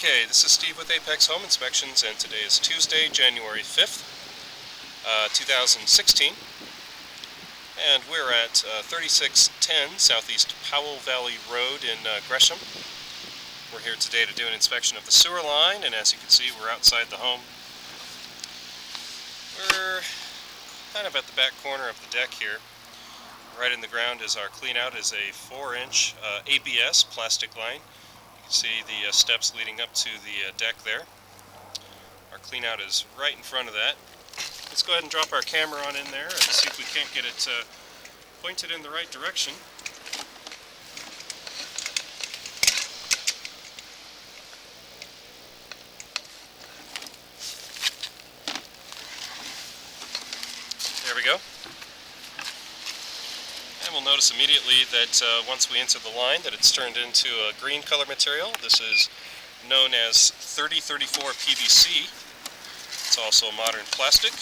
Okay, this is Steve with Apex Home Inspections, and today is Tuesday, January 5th, 2016, and we're at 3610 Southeast Powell Valley Road in Gresham. We're here today to do an inspection of the sewer line, and as you can see, we're outside the home. We're kind of at the back corner of the deck here. Right in the ground is our cleanout, is a 4-inch ABS plastic line. You can see the steps leading up to the deck there. Our cleanout is right in front of that. Let's go ahead and drop our camera on in there and see if we can't get it pointed in the right direction. There we go. And we'll notice immediately that once we enter the line that it's turned into a green color material. This is known as 3034 PVC. It's also a modern plastic.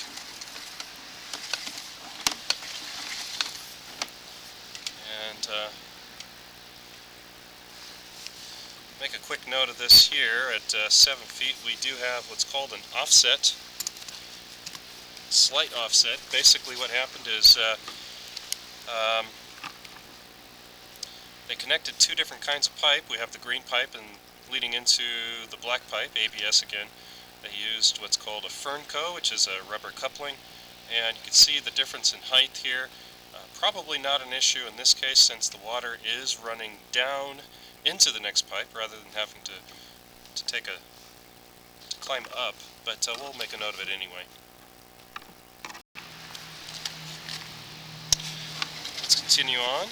And make a quick note of this here. At 7 feet we do have what's called an offset. Slight offset. Basically what happened is they connected two different kinds of pipe. We have the green pipe and leading into the black pipe, ABS again. They used what's called a Fernco, which is a rubber coupling, and you can see the difference in height here. Probably not an issue in this case since the water is running down into the next pipe rather than having to climb up, but we'll make a note of it anyway. Let's continue on.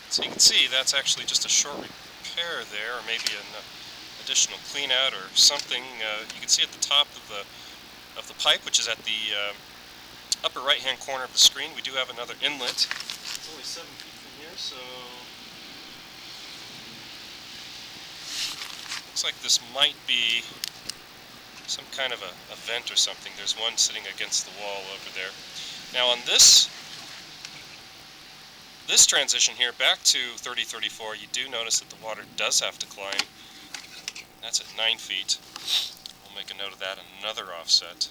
So you can see that's actually just a short repair there, or maybe an additional clean out or something. You can see at the top of the pipe, which is at the upper right hand corner of the screen, we do have another inlet. It's only 7 feet from here, so looks like this might be some kind of a vent or something. There's one sitting against the wall over there. Now on this transition here back to 3034, you do notice that the water does have to climb. That's at 9 feet. We'll make a note of that. Another offset.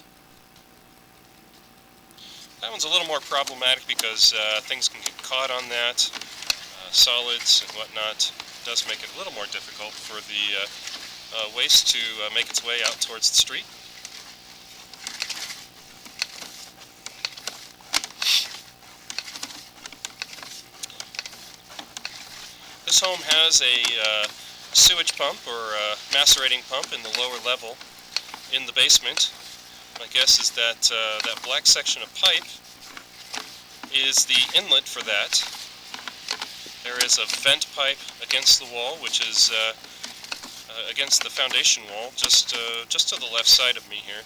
That one's a little more problematic because things can get caught on that. Solids and whatnot. It does make it a little more difficult for the waste to make its way out towards the street. This home has a sewage pump or a macerating pump in the lower level in the basement. My guess is that that black section of pipe is the inlet for that. There is a vent pipe against the wall, which is against the foundation wall, just to the left side of me here.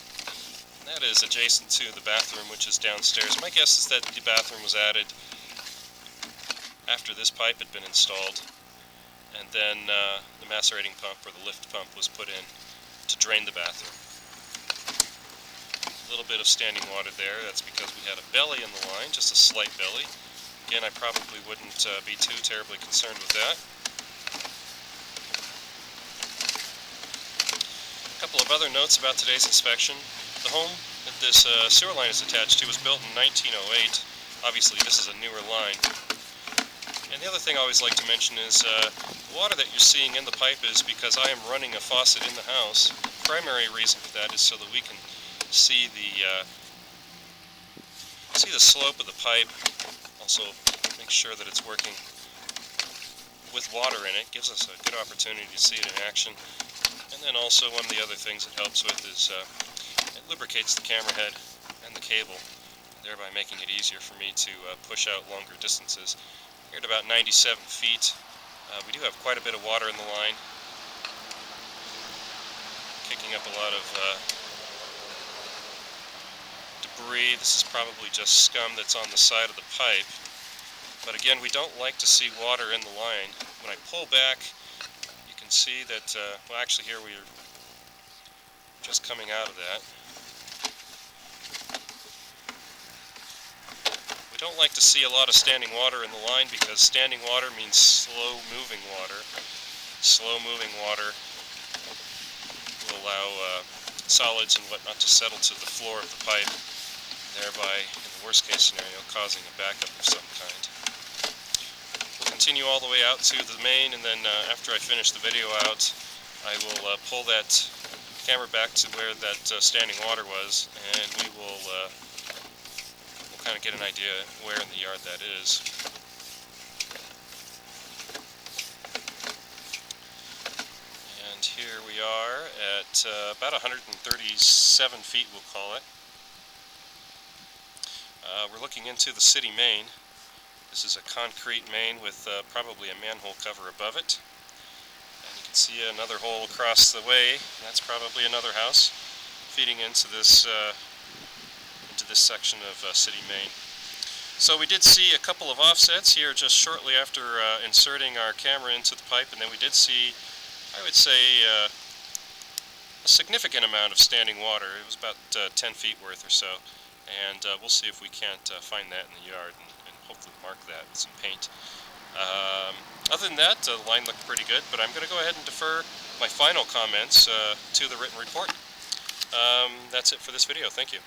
And that is adjacent to the bathroom, which is downstairs. My guess is that the bathroom was added after this pipe had been installed, and then the macerating pump or the lift pump was put in to drain the bathroom. A little bit of standing water there. That's because we had a belly in the line, just a slight belly. Again, I probably wouldn't be too terribly concerned with that. A couple of other notes about today's inspection. The home that this sewer line is attached to was built in 1908. Obviously, this is a newer line. And the other thing I always like to mention is the water that you're seeing in the pipe is because I am running a faucet in the house. The primary reason for that is so that we can see the slope of the pipe. Also make sure that it's working with water in it. Gives us a good opportunity to see it in action. And then also one of the other things it helps with is it lubricates the camera head and the cable, thereby making it easier for me to push out longer distances. Here at about 97 feet, we do have quite a bit of water in the line, kicking up a lot of debris. This is probably just scum that's on the side of the pipe. But again, we don't like to see water in the line. When I pull back, you can see that, well actually here we are just coming out of that. We don't like to see a lot of standing water in the line because standing water means slow moving water. Slow moving water allow solids and whatnot to settle to the floor of the pipe, thereby, in the worst case scenario, causing a backup of some kind. We'll continue all the way out to the main, and then after I finish the video out, I will pull that camera back to where that standing water was, and we'll kind of get an idea where in the yard that is. And here we are at about 137 feet, we'll call it. We're looking into the city main. This is a concrete main with probably a manhole cover above it. And you can see another hole across the way. That's probably another house feeding into this section of city main. So we did see a couple of offsets here just shortly after inserting our camera into the pipe, and then we did see, I would say, a significant amount of standing water. It was about 10 feet worth or so, and we'll see if we can't find that in the yard and hopefully mark that with some paint. Other than that, the line looked pretty good, but I'm going to go ahead and defer my final comments to the written report. That's it for this video. Thank you.